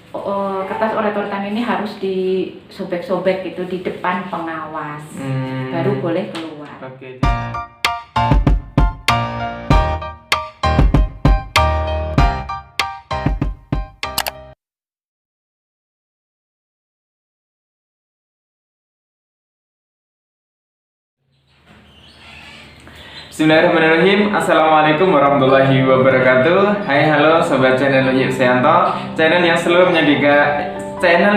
kertas uret-uretan ini harus disobek-sobek gitu di depan pengawas, baru boleh keluar. Oke. Bismillahirrahmanirrahim. Assalamualaikum warahmatullahi wabarakatuh. Hai, halo sobat channel Yip Seanto, channel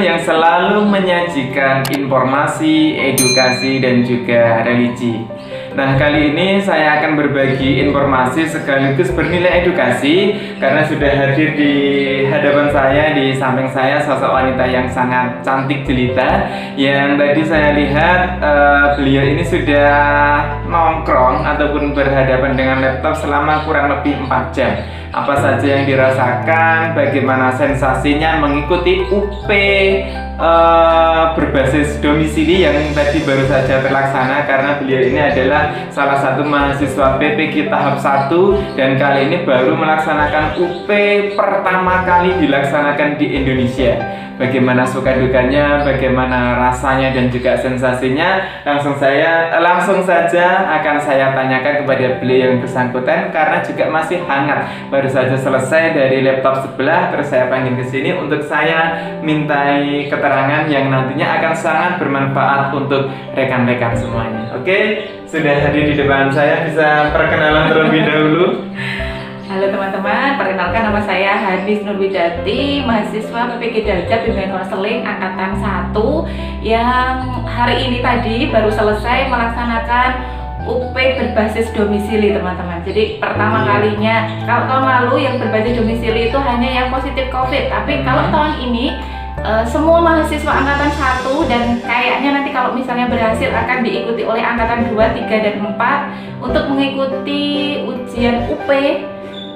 yang selalu menyajikan informasi, edukasi dan juga religi. Nah, kali ini saya akan berbagi informasi sekaligus bernilai edukasi karena sudah hadir di hadapan saya, di samping saya sosok wanita yang sangat cantik jelita yang tadi saya lihat beliau ini sudah nongkrong ataupun berhadapan dengan laptop selama kurang lebih 4 jam. Apa saja yang dirasakan, bagaimana sensasinya mengikuti UP berbasis domisili yang tadi baru saja terlaksana, karena beliau ini adalah salah satu mahasiswa PPG tahap 1 dan kali ini baru melaksanakan UP pertama kali dilaksanakan di Indonesia. Bagaimana suka dukanya, bagaimana rasanya dan juga sensasinya, langsung saja akan saya tanyakan kepada beliau yang bersangkutan karena juga masih hangat, baru saja selesai dari laptop sebelah, terus saya panggil ke sini untuk saya mintai keterangan yang nantinya akan sangat bermanfaat untuk rekan-rekan semuanya. Oke, sudah hadir di depan saya, bisa perkenalan terlebih dahulu. Halo teman-teman, perkenalkan nama saya Hadis Nurwidati, mahasiswa PPG Darjat Bimbingan Konseling Angkatan 1 yang hari ini tadi baru selesai melaksanakan UP berbasis domisili, teman-teman. Jadi pertama kalinya, kalau tahun lalu yang berbasis domisili itu hanya yang positif COVID, tapi kalau tahun ini semua mahasiswa angkatan 1 dan kayaknya nanti kalau misalnya berhasil akan diikuti oleh angkatan 2, 3, dan 4 untuk mengikuti ujian UP,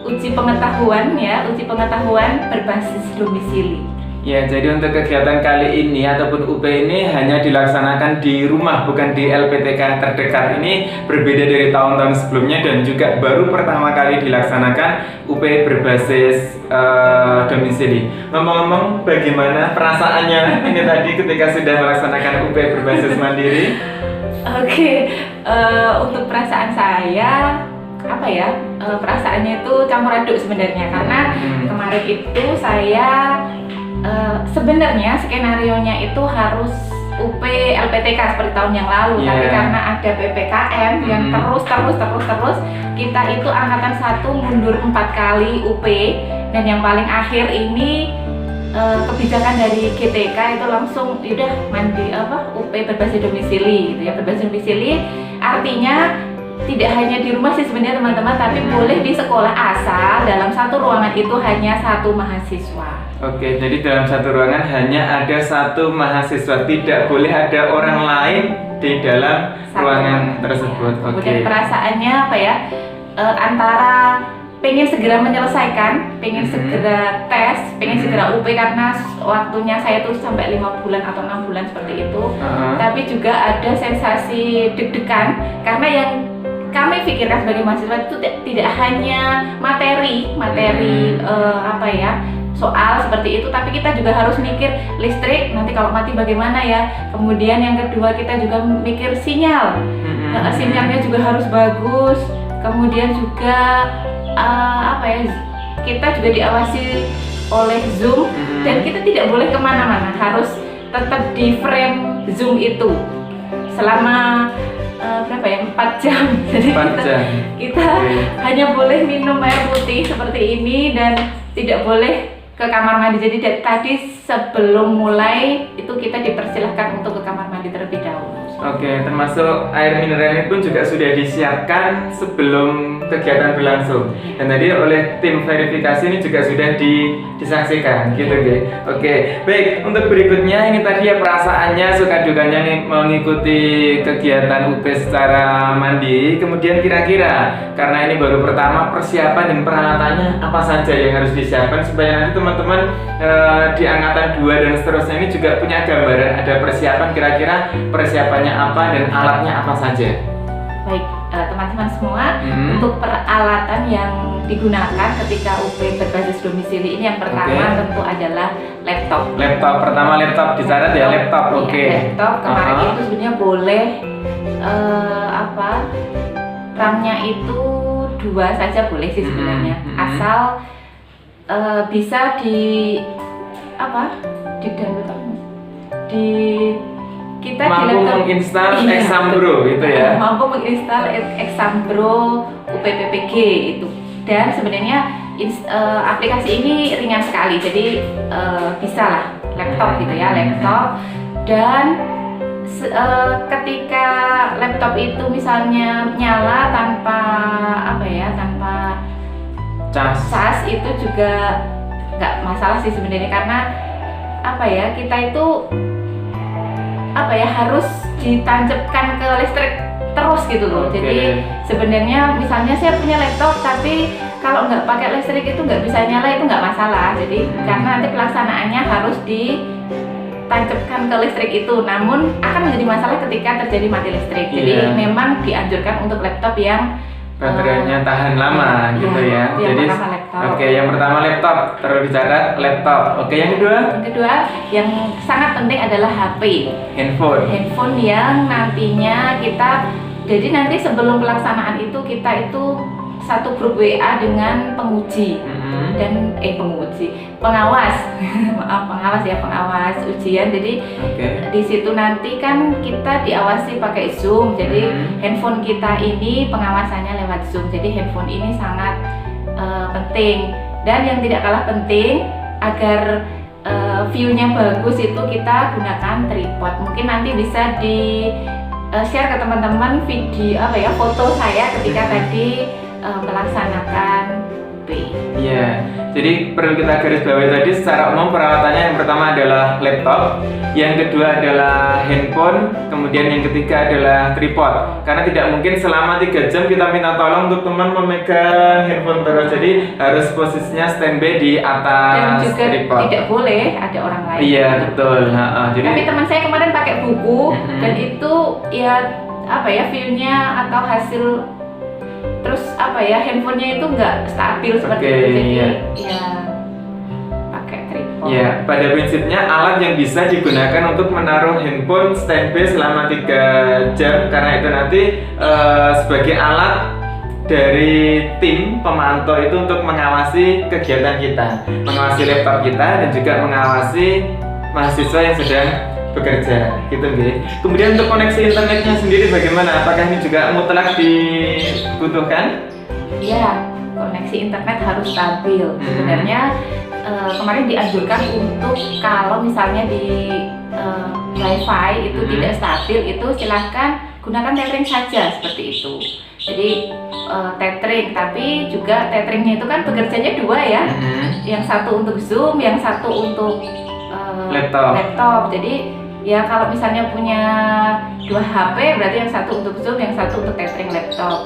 uji pengetahuan berbasis domisili. Ya, jadi untuk kegiatan kali ini ataupun UP ini hanya dilaksanakan di rumah, bukan di LPTK terdekat. Ini berbeda dari tahun-tahun sebelumnya dan juga baru pertama kali dilaksanakan UP berbasis domisili. Ngomong-ngomong, bagaimana perasaannya ini tadi ketika sudah melaksanakan UP berbasis mandiri? Oke, untuk perasaan saya perasaannya itu campur aduk sebenarnya, karena kemarin itu saya sebenarnya skenarionya itu harus UP LPTK seperti tahun yang lalu, tapi karena ada PPKM yang terus kita itu angkatan 1 mundur 4 kali UP, dan yang paling akhir ini kebijakan dari GTK itu langsung udah UP berbasis domisili gitu ya. Berbasis domisili artinya tidak hanya di rumah sih sebenarnya teman-teman, tapi boleh di sekolah asal dalam satu ruangan itu hanya 1 mahasiswa. Oke, jadi dalam satu ruangan hanya ada 1 mahasiswa, tidak boleh ada orang lain di dalam ruangan tersebut. Kemudian perasaannya antara pengen segera menyelesaikan, pengen segera tes, pengen segera UP karena waktunya saya tuh sampai 5 bulan atau 6 bulan seperti itu. Tapi juga ada sensasi deg-degan karena yang kami pikirkan sebagai mahasiswa itu tidak hanya materi soal seperti itu, tapi kita juga harus mikir listrik nanti kalau mati bagaimana ya. Kemudian yang kedua kita juga mikir sinyal, sinyalnya juga harus bagus. Kemudian juga kita juga diawasi oleh Zoom dan kita tidak boleh kemana-mana, harus tetap di frame Zoom itu selama 4 jam. Jadi kita hanya boleh minum air putih seperti ini dan tidak boleh ke kamar mandi. Jadi tadi sebelum mulai itu kita dipersilahkan untuk ke kamar mandi terlebih dahulu. Oke, termasuk air mineralnya pun juga sudah disiapkan sebelum kegiatan berlangsung. Dan tadi oleh tim verifikasi ini juga sudah disaksikan, gitu ya. Oke, baik. Untuk berikutnya ini tadi ya perasaannya, suka dukanya nih mengikuti kegiatan UP secara mandiri. Kemudian kira-kira karena ini baru pertama, persiapan dan peralatannya apa saja yang harus disiapkan supaya nanti teman-teman di angkatan 2 dan seterusnya ini juga punya gambaran ada persiapan, kira-kira persiapannya apa dan alatnya apa saja. Baik, teman-teman semua untuk peralatan yang digunakan ketika UP berbasis domisili ini. Yang pertama tentu adalah laptop. Laptop pertama, laptop dicatat ya, laptop. Laptop kemarin itu sebenarnya boleh RAM-nya itu 2 saja boleh sih sebenarnya, asal bisa di download kita mampu di laptop menginstal Exambro itu ya. Mampu menginstal Exambro UPPPG itu. Dan sebenarnya aplikasi ini ringan sekali, jadi bisa lah laptop gitu ya, laptop. Dan ketika laptop itu misalnya nyala tanpa tanpa cas itu juga nggak masalah sih sebenarnya, karena kita itu harus ditancapkan ke listrik terus gitu loh. Jadi sebenarnya misalnya saya punya laptop tapi kalau nggak pakai listrik itu nggak bisa nyala, itu nggak masalah. Jadi karena nanti pelaksanaannya harus ditancapkan ke listrik itu, namun akan menjadi masalah ketika terjadi mati listrik. Jadi memang dianjurkan untuk laptop yang baterainya tahan lama gitu ya. Jadi laptop. Yang pertama laptop, terus dicatat laptop. Yang kedua? Yang kedua yang sangat penting adalah HP. Handphone yang nantinya jadi nanti sebelum pelaksanaan itu kita itu satu grup WA dengan penguji dan pengawas. Pengawas ujian. Jadi di situ nanti kan kita diawasi pakai Zoom. Jadi handphone kita ini pengawasannya lewat Zoom. Jadi handphone ini sangat penting. Dan yang tidak kalah penting, agar view-nya bagus itu kita gunakan tripod. Mungkin nanti bisa di share ke teman-teman video foto saya ketika tadi melaksanakan UP. Iya, jadi perlu kita garis bawahi tadi secara umum peralatannya yang pertama adalah laptop, yang kedua adalah handphone, kemudian yang ketiga adalah tripod. Karena tidak mungkin selama 3 jam kita minta tolong untuk teman memegang handphone terus, jadi harus posisinya standby di atas dan juga tripod. Tidak boleh ada orang lain. Iya betul. Jadi tapi teman saya kemarin pakai buku dan itu view-nya atau hasil terus handphonenya itu nggak stabil seperti itu, jadi pakai tripod. Ya, pada prinsipnya alat yang bisa digunakan untuk menaruh handphone standby selama 3 jam, karena itu nanti sebagai alat dari tim pemantau itu untuk mengawasi kegiatan kita, mengawasi laptop kita dan juga mengawasi mahasiswa yang sedang bekerja gitu nggih. Kemudian untuk koneksi internetnya sendiri bagaimana? Apakah ini juga mutlak dibutuhkan? Iya, koneksi internet harus stabil. Sebenarnya kemarin dianjurkan untuk kalau misalnya di WiFi itu tidak stabil, itu silahkan gunakan tethering saja seperti itu. Jadi tethering, tapi juga tetheringnya itu kan bekerjanya 2 ya. Yang satu untuk Zoom, yang satu untuk laptop. Jadi ya kalau misalnya punya 2 HP berarti yang satu untuk Zoom, yang satu untuk tethering laptop.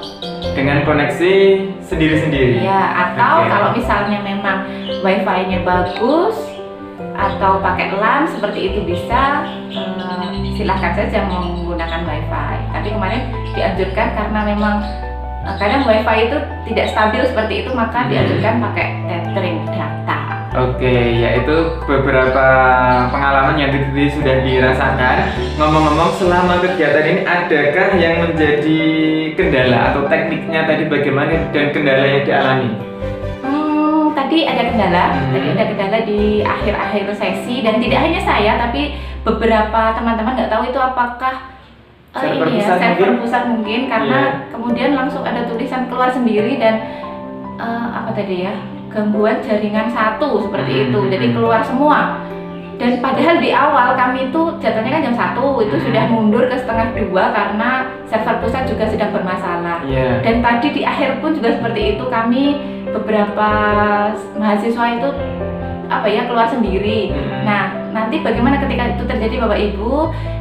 Dengan koneksi sendiri-sendiri. Ya, atau kalau misalnya memang WiFi-nya bagus atau pakai LAN seperti itu bisa, silahkan saja menggunakan WiFi. Tapi kemarin dianjurkan karena memang kadang WiFi itu tidak stabil seperti itu, maka dianjurkan pakai tethering data. Yaitu beberapa pengalaman yang Titi sudah dirasakan. Ngomong-ngomong, selama kegiatan ini adakah yang menjadi kendala atau tekniknya tadi bagaimana dan kendala yang dialami? Tadi ada kendala di akhir-akhir sesi, dan tidak hanya saya tapi beberapa teman-teman nggak tahu itu apakah server pusat mungkin karena kemudian langsung ada tulisan keluar sendiri dan gangguan jaringan 1 seperti itu, jadi keluar semua. Dan padahal di awal kami itu jadwalnya kan jam 1, itu sudah mundur ke setengah 2 karena server pusat juga sedang bermasalah. Dan tadi di akhir pun juga seperti itu, kami beberapa mahasiswa itu keluar sendiri. Nah, nanti bagaimana ketika itu terjadi Bapak Ibu,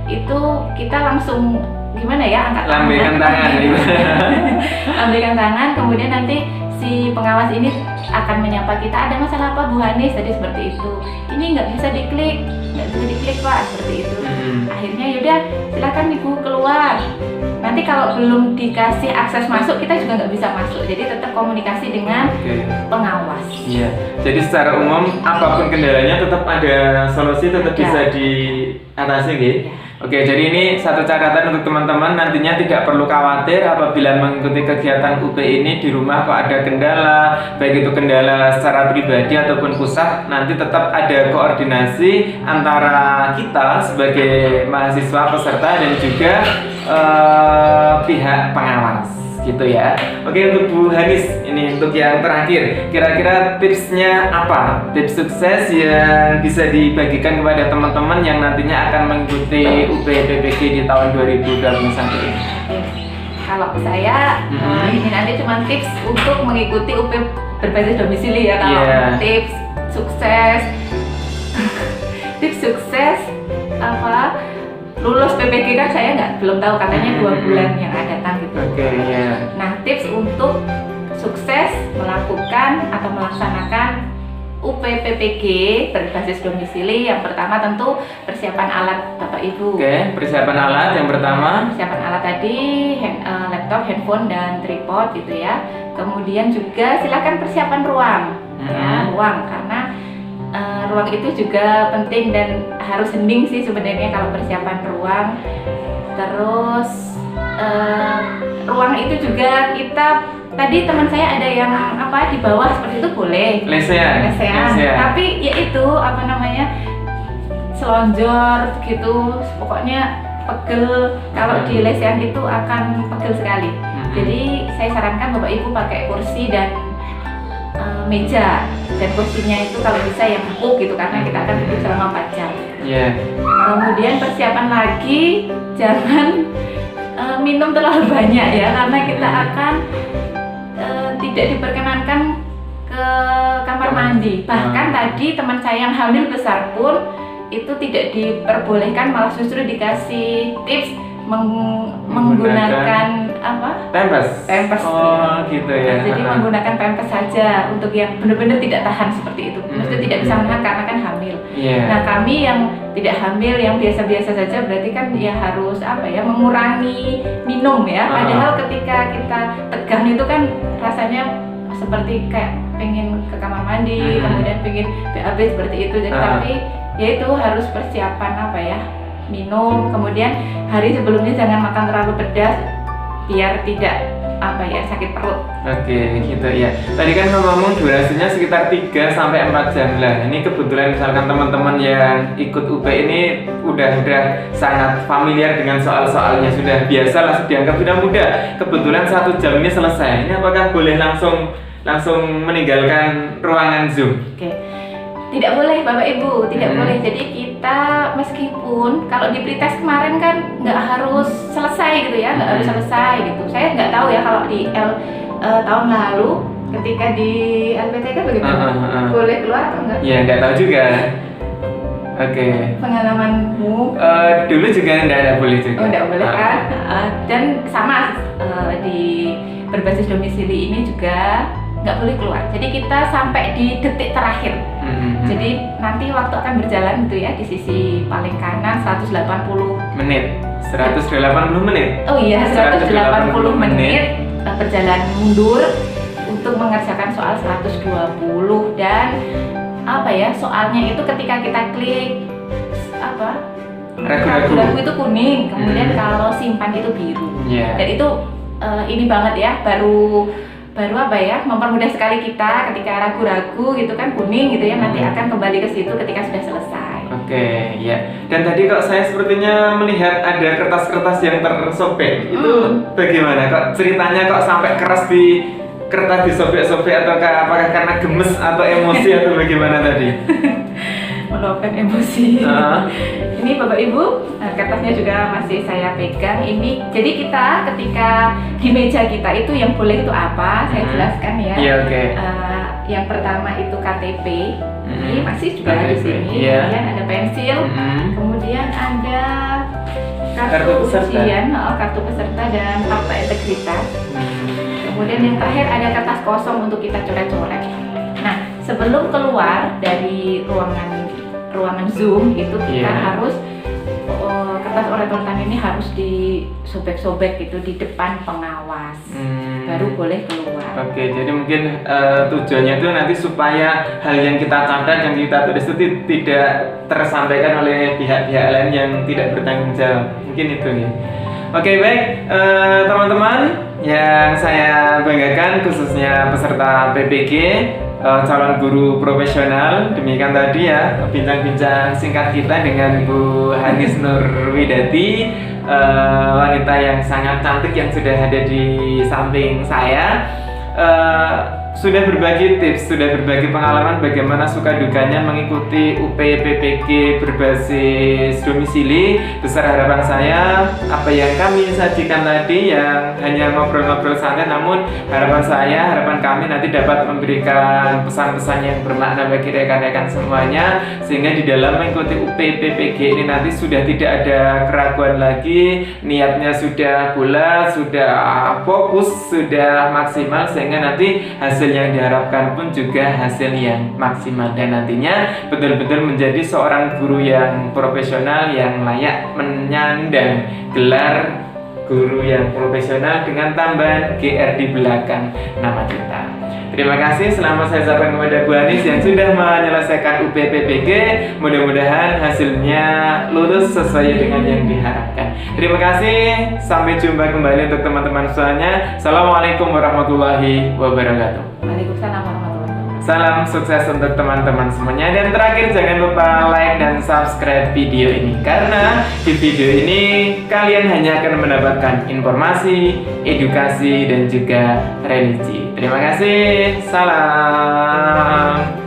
itu kita langsung angkat lambaikan tangan. Lambaikan tangan, kemudian nanti si pengawas ini akan menyapa kita, ada masalah apa Bu Hanis, tadi seperti itu. Ini nggak bisa diklik Pak, seperti itu. Akhirnya yaudah silakan Ibu keluar. Nanti kalau belum dikasih akses masuk, kita juga nggak bisa masuk. Jadi tetap komunikasi dengan pengawas. Iya. Jadi secara umum apapun kendalanya tetap ada solusi, tetap bisa diatasi, gitu. Oke, jadi ini satu catatan untuk teman-teman, nantinya tidak perlu khawatir apabila mengikuti kegiatan UP ini di rumah kok ada kendala, baik itu kendala secara pribadi ataupun pusat, nanti tetap ada koordinasi antara kita sebagai mahasiswa peserta dan juga pihak pengawas, gitu ya. Oke, untuk Bu Hanis, ini untuk yang terakhir, kira-kira tipsnya apa? Tips sukses yang bisa dibagikan kepada teman-teman yang nantinya akan mengikuti UP PPG di tahun 2021 ini. Kalau saya, ini nanti cuma tips untuk mengikuti UP berbasis domisili ya. Kalau tips sukses, tips sukses apa? Lulus PPG kan saya belum tahu, katanya 2 bulan yang akan datang gitu. Nah, tips untuk sukses melakukan atau melaksanakan UP PPG berbasis domisili, yang pertama tentu persiapan alat Bapak Ibu. Persiapan alat yang pertama. Persiapan alat tadi laptop, handphone dan tripod gitu ya. Kemudian juga silakan persiapan ruang, ya, ruang karena ruang itu juga penting dan harus hening sih sebenarnya kalau persiapan ruang. Terus ruang itu juga kita, tadi teman saya ada yang di bawah seperti itu boleh lesehan. Tapi ya itu selonjor gitu, pokoknya pegel. Kalau di lesehan itu akan pegel sekali. Jadi saya sarankan Bapak Ibu pakai kursi dan meja, dan kursinya itu kalau bisa yang empuk gitu karena kita akan duduk selama 4 jam. Kemudian persiapan lagi, jangan minum terlalu banyak ya, karena kita akan tidak diperkenankan ke kamar mandi. Bahkan tadi teman saya yang hamil besar pun itu tidak diperbolehkan, malah justru dikasih tips menggunakan pampers. Gitu ya. Jadi menggunakan pampers saja untuk yang benar-benar tidak tahan seperti itu. Maksudnya tidak bisa menahan karena kan hamil. Nah, kami yang tidak hamil, yang biasa-biasa saja, berarti kan ya harus mengurangi minum ya. Padahal ketika kita tegang itu kan rasanya seperti kayak pengen ke kamar mandi, kemudian pengen BAB seperti itu. Jadi tapi ya itu harus persiapan minum. Kemudian hari sebelumnya jangan makan terlalu pedas biar tidak sakit perut. Gitu ya. Tadi kan ngomong durasinya sekitar 3-4 jam lah. Ini kebetulan misalkan teman-teman yang ikut UP ini udah sangat familiar dengan soal-soalnya, sudah biasa lah, dianggap sudah mudah. Kebetulan 1 jam ini selesai. Ini apakah boleh langsung meninggalkan ruangan Zoom? Tidak boleh Bapak Ibu, tidak boleh. Jadi kita meskipun kalau di pretest kemarin kan nggak harus selesai gitu ya, nggak harus selesai gitu. Saya nggak tahu ya kalau di tahun lalu ketika di LPTK bagaimana? Boleh keluar atau enggak? Ya nggak tahu juga. Pengalamanmu? Dulu juga nggak boleh juga. Nggak boleh kan? Dan sama di berbasis domisili ini juga nggak boleh keluar. Jadi kita sampai di detik terakhir. Jadi nanti waktu akan berjalan gitu ya, di sisi paling kanan 180 menit. 180 menit? Oh iya, 180 menit berjalan mundur untuk mengerjakan soal 120. Dan soalnya itu ketika kita klik ragu-ragu itu kuning, kemudian kalau simpan itu biru. Dan itu ini banget ya, baru mempermudah sekali kita ketika ragu-ragu gitu kan, kuning gitu ya, nanti akan kembali ke situ ketika sudah selesai. Dan tadi kok saya sepertinya melihat ada kertas-kertas yang tersobek. Itu bagaimana kok ceritanya, kok sampai keras di kertas disobek-sobek, atau apakah karena gemes atau emosi atau bagaimana tadi? Meluapkan emosi. Ini Bapak Ibu, kertasnya juga masih saya pegang. Ini jadi kita ketika di meja kita itu yang boleh itu apa? Saya jelaskan ya. Yang pertama itu KTP. Ini masih juga di sini. Kemudian ada pensil. Kemudian ada kartu ujian, kartu peserta dan fakta integritas. Kemudian yang terakhir ada kertas kosong untuk kita coret-coret. sebelum keluar dari ruangan Zoom itu kita harus kertas oret-oretan ini harus disobek-sobek gitu di depan pengawas, baru boleh keluar. Oke, jadi mungkin tujuannya itu nanti supaya hal yang kita catat, yang kita tulis itu tidak tersampaikan oleh pihak-pihak lain yang tidak bertanggung jawab. Mungkin itu ya. Oke, baik teman-teman yang saya banggakan, khususnya peserta PPG, calon guru profesional. Demikian tadi ya bincang-bincang singkat kita dengan Bu Hanis Nurwidati, wanita yang sangat cantik yang sudah ada di samping saya. Sudah berbagi tips, sudah berbagi pengalaman bagaimana suka dukanya mengikuti UP PPG berbasis domisili. Besar harapan saya, apa yang kami sajikan tadi yang hanya ngobrol-ngobrol santai, namun harapan kami nanti dapat memberikan pesan-pesan yang bermakna bagi rekan-rekan semuanya, sehingga di dalam mengikuti UP PPG ini nanti sudah tidak ada keraguan lagi, niatnya sudah bulat, sudah fokus, sudah maksimal, sehingga nanti hasil yang diharapkan pun juga hasil yang maksimal, dan nantinya betul-betul menjadi seorang guru yang profesional yang layak menyandang gelar guru yang profesional dengan tambahan GR di belakang nama kita. Terima kasih, selamat saya ucapkan kepada Bu Hanis yang sudah menyelesaikan UP PPG. Mudah-mudahan hasilnya lulus sesuai dengan yang diharapkan. Terima kasih, sampai jumpa kembali untuk teman-teman semuanya. Assalamualaikum warahmatullahi wabarakatuh. Waalaikumsalam warahmatullahi wabarakatuh. Salam sukses untuk teman-teman semuanya. Dan terakhir, jangan lupa like dan subscribe video ini, karena di video ini kalian hanya akan mendapatkan informasi, edukasi, dan juga religi. Terima kasih. Salam.